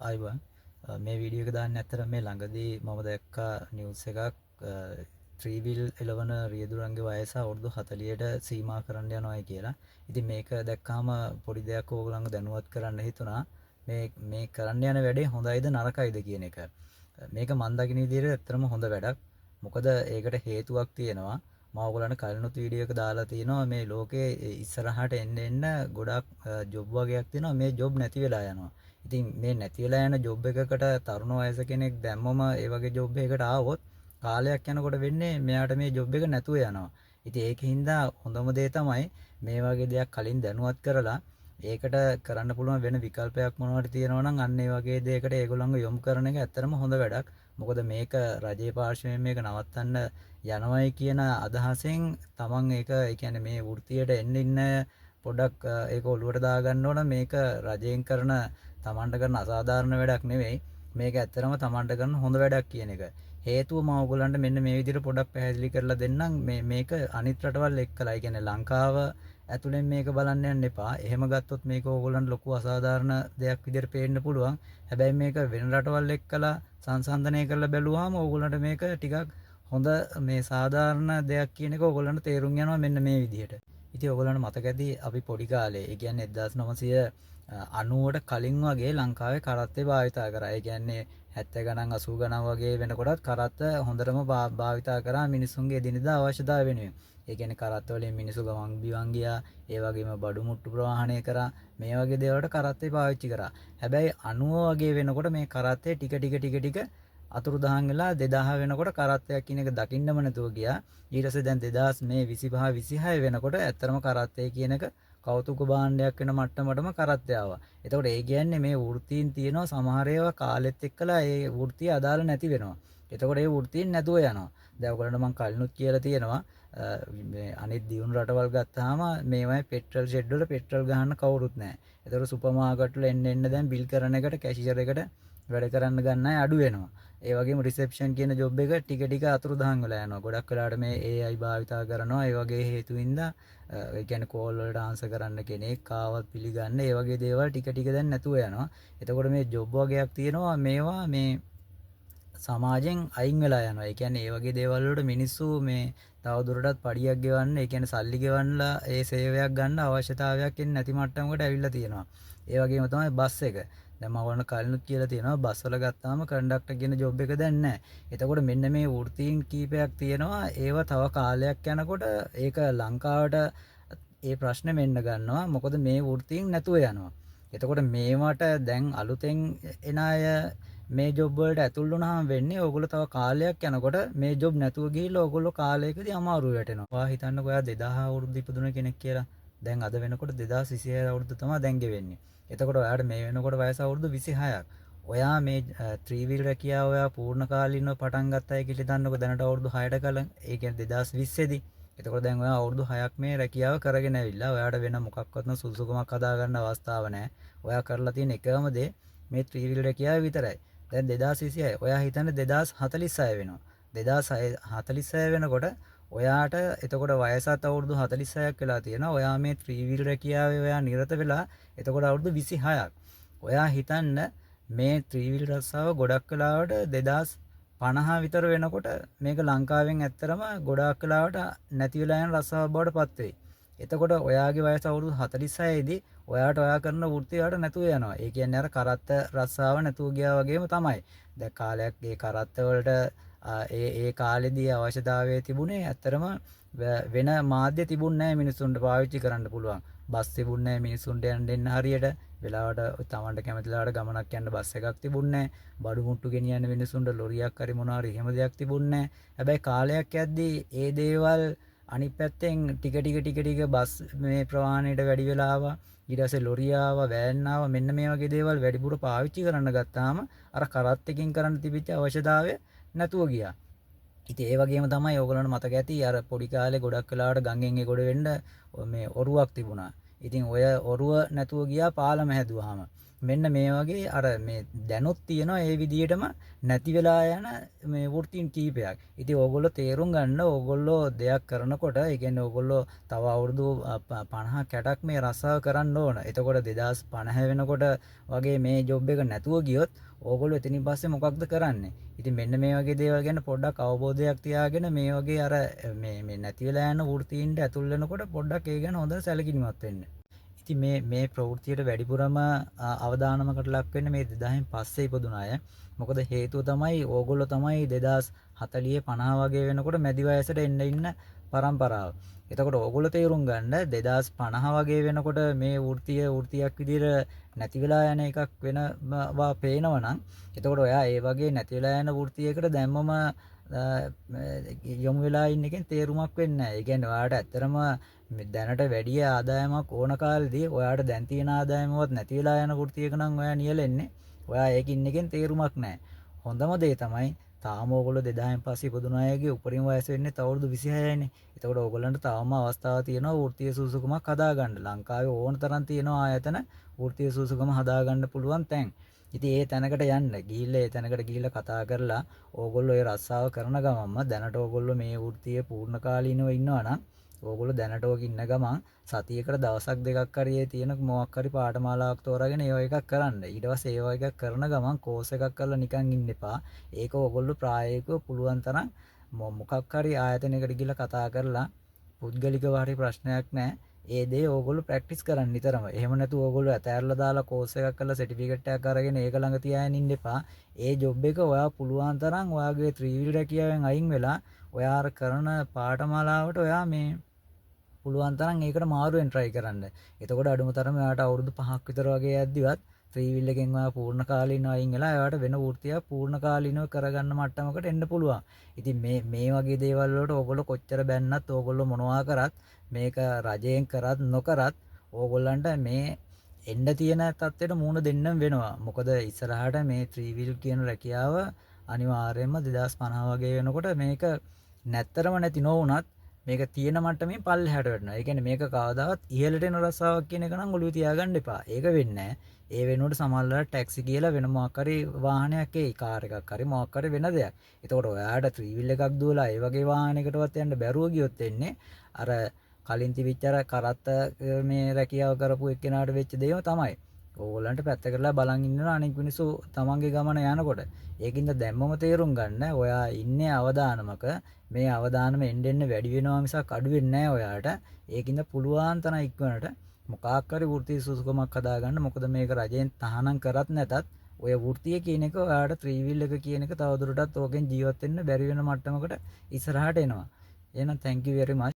ආයිබන් මේ වීඩියෝ එක දාන්න ඇත්තට මේ ළඟදී මම දැක්කා නිවුස් එකක් ත්‍රීවිල් එලවන රියදුරන්ගේ වයස අවුරුදු 40ට සීමා කරන්න යනවායි කියලා. ඉතින් මේක දැක්කාම පොඩි දෙයක් ඕගොල්ලන්ව දැනුවත් කරන්න හිතුණා. මේ කරන්න යන වැඩේ හොඳයිද නරකයිද කියන එක. මේක මන් දකින විදිහට ඇත්තටම හොඳ වැඩක්. මොකද ඒකට හේතුවක් තියෙනවා. මම ඔයගොල්ලන්ට කලිනුත් වීඩියෝ එක දාලා තියෙනවා මේ ලෝකේ ඉස්සරහට එන්න ගොඩක් ජොබ් වගේක් තියෙනවා. මේ ජොබ් නැති වෙලා යනවා. ඉතින් මේ නැති වෙලා යන ජොබ් එකකට තරුණ වයස කෙනෙක් දැම්මම ඒ වගේ ජොබ් එකකට ආවොත් කාලයක් යනකොට වෙන්නේ මෙයාට මේ ජොබ් එක නැතුව යනවා. ඉතින් ඒකින්ද හොඳම දේ තමයි මේ වගේ දෙයක් කලින් දැනුවත් කරලා ඒකට කරන්න පුළුවන් වෙන විකල්පයක් මොනවද තියෙනවා නම් අන්න ඒ වගේ දෙයකට ඒගොල්ලන්ව යොමු කරන එක ඇත්තටම හොඳ වැඩක්. මොකද මේක රජයේ පාර්ශ්වයෙන් මේක නවත්තන්න යනවයි කියන අදහසෙන් තමන් ඒක ඒ කියන්නේ මේ වෘත්තියට එන්න ඉන්න පොඩක් ඒක ඔලුවට දාගන්න ඕන. මේක රජයෙන් කරන තමන්ට කරන අසාධාරණ වැඩක් නෙවෙයි. මේක ඇත්තටම තමන්ට කරන හොඳ වැඩක් කියන එක. හේතුව මම ඔයගොල්ලන්ට මෙන්න මේ විදිහට පොඩක් පැහැදිලි කරලා දෙන්නම්. මේක අනිත් රටවල් එක්කලා, ඒ කියන්නේ ලංකාව ඇතුලෙන් මේක බලන්න යන්න එපා. එහෙම ගත්තොත් මේක ඕගොල්ලන්ට ලොකු අසාධාරණ දෙයක් විදිහට පේන්න පුළුවන්. හැබැයි මේක වෙන රටවල් එක්කලා සංසන්දනය කරලා බැලුවාම ඕගොල්ලන්ට මේක ටිකක් හොඳ මේ සාධාරණ දෙයක් කියන එක ඕගොල්ලන්ට තේරුම් යනවා මෙන්න මේ විදිහට. ඉතින් ඕගොල්ලන්ට මතක ඇති අපි පොඩි කාලේ, ඒ කියන්නේ 1990ට කලින් වගේ ලංකාවේ කරත්තේ භාවිතා කරා. ඒ කියන්නේ 70 ගණන් 80 ගණන් වගේ වෙනකොටත් කරත්ත හොඳටම භාවිතා කරා මිනිසුන්ගේ එදිනෙදා අවශ්‍යතාවය වෙනුවෙන්. ඒ කියන්නේ කරත්ත වලින් මිනිස්සු ගමන් බිමන් ගියා. ඒ වගේම බඩු මුට්ටු ප්‍රවාහණය කරා. මේ වගේ දේවල්ට කරත්තේ පාවිච්චි කරා. හැබැයි 90 වගේ වෙනකොට මේ කරත්තේ ටික අතුරුදහන් වෙලා 2000 වෙනකොට කරත්තයක් කියන එක දකින්නම නැතුව ගියා. ඊට පස්සේ දැන් 2025 26 වෙනකොට ඇත්තරම කරත්තේ කියන එක කෞතුක භාණ්ඩයක් වෙන මට්ටමටම කරත්තය ආවා. එතකොට ඒ කියන්නේ මේ වෘත්තීන් තියෙනවා සමහර ඒවා කාලෙත් එක්කලා ඒ වෘත්තිය අදාළ නැති වෙනවා. එතකොට ඒ වෘත්තීන් නැතුව යනවා. දැන් ඔයගොල්ලන්ට මම කලිනුත් කියලා තියෙනවා මේ අනිත් දියුණු රටවල් ගත්තාම මේවයි පෙට්‍රල් ෂෙඩ් වල පෙට්‍රල් ගහන්න කවුරුත් නැහැ. එතකොට සුපර් මාකට් වල එන්න දැන් බිල් කරන එකට කැෂියර් එකට වැඩ කරන්න ගන්න අය අඩු වෙනවා. ඒ වගේම රිසෙප්ෂන් කියන ජොබ් එක ටික අතුරුදහන් වෙලා යනවා. ගොඩක් වෙලාවට මේ AI භාවිතා කරනවා. ඒ වගේ හේතුවින්ද ඒ කියන්නේ කෝල් වලට ආන්සර් කරන්න කෙනෙක් කාවත් පිළිගන්න ඒ වගේ දේවල් ටික දැන් නැතුව යනවා. එතකොට මේ ජොබ් වගේක් තියෙනවා මේවා මේ සමාජයෙන් අයින් වෙලා යනවා. ඒ කියන්නේ ඒ වගේ දේවල් වලට මිනිස්සු මේ තව දුරටත් පඩියක් ගෙවන්න, ඒ කියන්නේ සල්ලි ගෙවන්නලා ඒ සේවයක් ගන්න අවශ්‍යතාවයක් එන්නේ නැති මට්ටමකට ඇවිල්ලා තියෙනවා. ඒ වගේම තමයි බස් එක. දැන් මම ඔයාලට කලිනුත් කියලා තියෙනවා බස් වල ගත්තාම කන්ඩක්ටර් කියන ජොබ් එක දැන් නැහැ. එතකොට මෙන්න මේ වෘත්තීන් කීපයක් තියෙනවා. ඒව තව කාලයක් යනකොට ඒක ලංකාවට ඒ ප්‍රශ්නේ මෙන්න ගන්නවා. මොකද මේ වෘත්තීන් නැතුව යනවා. එතකොට මේවට දැන් අලුතෙන් එන අය මේ ජොබ් වලට ඇතුල් වුණාම වෙන්නේ ඕගොල්ලෝ තව කාලයක් යනකොට මේ ජොබ් නැතුව ගිහිල්ලා ඕගොල්ලෝ කාලයකදී අමාරු වෙටෙනවා. ඔයා හිතන්නකෝ ඔයා 2000 අවුරුද්ද ඉපදුන කෙනෙක් කියලා. දැන් අද වෙනකොට 2026 අවුරුද්ද තමයි දැන් ගෙවෙන්නේ. එතකොට ඔයාට මේ වෙනකොට වයස අවුරුදු 26ක්. ඔයා මේ ත්‍රිවිල් රැකියාව ඔයා පූර්ණ කාලීනව පටන් ගත්තයි කියලා හිතන්නකෝ දැනට අවුරුදු 6ට කලින්. ඒ කියන්නේ 2020 දී. එතකොට දැන් ඔයා අවුරුදු 6ක් මේ රැකියාව කරගෙන ඇවිල්ලා ඔයාට වෙන මොකක්වත්ම සුසුකමක් හදා ගන්න අවස්ථාවක් නැහැ. ඔයා කරලා තියෙන එකම දේ මේ ත්‍රිවිල් රැකියාව විතරයි. දැන් 2026 ඔයා හිතන්නේ 2046 වෙනවා. 2046 වෙනකොට ඔයාට එතකොට වයසත් අවුරුදු 46ක් වෙලා තියෙනවා. ඔයා මේ ත්‍රිවිල් රැකියාවේ ඔයා නිරත වෙලා එතකොට අවුරුදු 26ක්. ඔයා හිතන්න මේ ත්‍රිවිල් රස්සාව ගොඩක් වෙලාවට 2050 විතර වෙනකොට මේක ලංකාවෙන් ඇත්තරම ගොඩාක් වෙලාවට නැති වෙලා යන රස්සාවක් බවට පත් වෙයි. එතකොට ඔයාගේ වයස අවුරුදු 46 දී ඔයාට ඔයා කරන වෘත්තිය ඔයාට නැතුව යනවා. ඒ කියන්නේ අර කරත්ත රස්සාව නැතුව ගියා වගේම තමයි. දැන් කාලයක් ඒ කරත්ත වලට ඒ කාලෙදී අවශ්‍යතාවය තිබුණේ ඇත්තරම වෙන මාධ්‍ය තිබුණේ නැහැ මිනිස්සුන්ට පාවිච්චි කරන්න පුළුවන්. බස් තිබුණේ නැහැ මිනිස්සුන්ට යන්න දෙන්න හරියට. වෙලාවට තමන්ට කැමති වෙලාවට ගමනක් යන්න බස් එකක් තිබුණේ නැහැ. බඩු මුට්ටු ගෙනියන්න මිනිස්සුන්ට ලොරියක් හරි මොනවා හරි එහෙම දෙයක් තිබුණේ නැහැ. හැබැයි කාලයක් යද්දී ඒ දේවල් අනිත් පැත්තෙන් ටික බස් මේ ප්‍රවාහණයට වැඩි වෙලා ආවා. ඊට පස්සේ ලොරිය ආවා, වෑන් ආවා. මෙන්න මේ වගේ දේවල් වැඩිපුර පාවිච්චි කරන්න ගත්තාම අර කරත් එකකින් කරන්න තිබිච්ච අවශ්‍යතාවය නැතුව ගියා. ඉතින් ඒ වගේම තමයි ඕගොල්ලන්ට මතක ඇති අර පොඩි කාලේ ගොඩක් වෙලාවට ගඟෙන් ඒ ගොඩ වෙන්න මේ ඔරුවක් තිබුණා. ඉතින් ඔය ඔරුව නැතුව ගියා පාලම හැදුවාම. මෙන්න මේ වගේ අර මේ දැනුත් තියෙනවා ඒ විදිහටම නැති වෙලා යන මේ වෘත්තීන් කීපයක්. ඉතින් ඕගොල්ලෝ තේරුම් ගන්න ඕගොල්ලෝ දෙයක් කරනකොට ඒ කියන්නේ ඕගොල්ලෝ තව අවුරුදු 50 60ක් මේ රස්සාව කරන්න ඕන. එතකොට 2050 වෙනකොට වගේ මේ ජොබ් එක නැතුව ගියොත් ඕගොල්ලෝ එතනින් පස්සේ මොකක්ද කරන්නේ? ඉතින් මෙන්න මේ වගේ දේවල් ගැන පොඩ්ඩක් අවබෝධයක් තියාගෙන මේ වගේ අර මේ නැති වෙලා යන වෘත්තීන්ට ඇතුල් වෙනකොට පොඩ්ඩක් ඒ ගැන හොඳ සැලකිලිමත් වෙන්න. ඉතින් මේ ප්‍රවෘත්තියට වැඩිපුරම අවධානමකට ලක් වෙන්නේ මේ 2000න් පස්සේ ඉපදුන අය. මොකද හේතුව තමයි ඕගොල්ලෝ තමයි 2040 50 වගේ වෙනකොට මැදි වයසට එන්න ඉන්න පරම්පරාව. එතකොට ඕගොල්ලෝ තේරුම් ගන්න 2050 වගේ වෙනකොට මේ වෘත්තියක් විදිහට නැති වෙලා යන එකක් වෙනවා පේනවනම් එතකොට ඔයා ඒ වගේ නැති වෙලා යන වෘත්තියකට දැම්මම යොමු වෙලා ඉන්න එකෙන් තේරුමක් වෙන්නේ නැහැ. ඒ කියන්නේ ඔයාට ඇත්තරම දැනට වැඩි ආදායමක් ඕන කාලෙදී ඔයාට දැන් තියෙන ආදායමවත් නැති වෙලා යන වෘත්තියක නම් ඔයා නියැලෙන්නේ. ඔයා ඒකින් එකෙන් තේරුමක් නැහැ. හොඳම දේ තමයි තාම ඕගොල්ලෝ 2000න් පස්සේ ඉපදුන අයගේ උපරිම වයස වෙන්නේ අවුරුදු 26යිනේ. එතකොට ඕගොල්ලන්ට තවම අවස්ථාවක් තියෙනවා වෘත්තීය සුසුකමක් හදාගන්න. ලංකාවේ ඕන තරම් තියෙනවා ආයතන වෘත්තීය සුසුකම හදාගන්න පුළුවන් තැන්. ඉතින් ඒ තැනකට යන්න ගිහිල්ලා ඒ තැනකට ගිහිල්ලා කතා කරලා ඕගොල්ලෝ ඒ රස්සාව කරන ගමන්ම දැනට ඕගොල්ලෝ මේ වෘත්තීය පූර්ණ කාලීනව ඉන්නවා නම් ඕගොල්ලෝ දැනට ඔක ඉන්න ගමන් සතියකට දවසක් දෙකක් හරි ඒ තියෙන මොකක් හරි පාඨමාලාවක් තෝරාගෙන ඒව එකක් කරන්න. ඊට පස්සේ ඒව එකක් කරන ගමන් කෝස් එකක් කරලා නිකන් ඉන්න එපා. ඒක ඕගොල්ලෝ ප්‍රායෝගිකව පුළුවන් තරම් මොකක් හරි ආයතනයකට ගිහිල්ලා කතා කරලා පුද්ගලිකව හරි ප්‍රශ්නයක් නැහැ. ඒ දේ ඕගොල්ලෝ ප්‍රැක්ටිස් කරන්න නිතරම. එහෙම නැතු ඕගොල්ලෝ ඇතැරලා දාලා කෝස් එකක් කරලා සර්ටිෆිකේට් එකක් අරගෙන ඒක ළඟ තියාගෙන ඉන්න එපා. ඒ ජොබ් එක ඔයා පුළුවන් තරම් ඔයාගේ ත්‍රිවිල් රැකියාවෙන් අයින් වෙලා ඔයා අර කරන පාඨමාලාවට ඔයා මේ පුළුවන් තරම් ඒකට මාරුවෙන් try කරන්න. එතකොට අඩුම තරම ඔයාට අවුරුදු 5ක් විතර වගේ යද්දිවත් ත්‍රිවිල් එකෙන් ඔයා පූර්ණ කාලීනව අයින් වෙලා ඔයාට වෙන වෘත්තියක් පූර්ණ කාලීනව කරගන්න මට්ටමකට එන්න පුළුවන්. ඉතින් මේ වගේ දේවල් වලට ඕගොල්ලෝ කොච්චර බැන්නත් ඕගොල්ලෝ මොනවා කරත් මේක රජයෙන් කරත් නොකරත් ඕගොල්ලන්ට මේ එන්න තියෙන තත්ත්වයට මුහුණ දෙන්නම වෙනවා. මොකද ඉස්සරහට මේ ත්‍රිවිල් කියන රැකියාව අනිවාර්යයෙන්ම 2050 වගේ වෙනකොට මේක නැත්තරම නැති නොවුනත් මේක තියෙන මට්ටමින් පල්ලෙහාට වැටෙනවා. ඒ කියන්නේ මේක කවදාවත් ඉහළට එන රස්සාවක් කියන එක නම් ඔළුවේ තියාගන්න එපා. ඒක වෙන්නේ නැහැ. ඒ වෙනුවට සමහරවල්ලාට ටැක්සි කියලා වෙන මොකක් හරි වාහනයක් ඒ කාර් එකක් හරි මොකක් හරි වෙන දෙයක්. එතකොට ඔයාට ත්‍රිවිල් එකක් දුවලා ඒ වගේ වාහනයකටවත් යන්න බැරුව ගියොත් එන්නේ අර කලින් තිබිච්ච අර කරත්ත මේ රැකියාව කරපු එක්කෙනාට වෙච්ච දේම තමයි. ඕගොල්ලන්ට පැත්ත කරලා බලන් ඉන්නවා අනික මිනිස්සු තමන්ගේ ගමන යනකොට. ඒකින්ද දැම්මම තේරුම් ගන්න ඔයා ඉන්නේ අවදානමක මේ අවදානම එන්න වැඩි වෙනවා මිසක් අඩු වෙන්නේ නැහැ ඔයාට. ඒකින්ද පුළුවන් තරම් ඉක්මනට මොකක් හරි වෘත්ති සුසුකමක් හදාගන්න. මොකද මේක රජයෙන් තහනම් කරත් නැතත් ඔය වෘත්තිය කියන එක ඔයාට ත්‍රිවිල් එක කියන එක තවදුරටත් ඕකෙන් ජීවත් වෙන්න බැරි වෙන මට්ටමකට ඉස්සරහට එනවා. එහෙනම් thank you very much.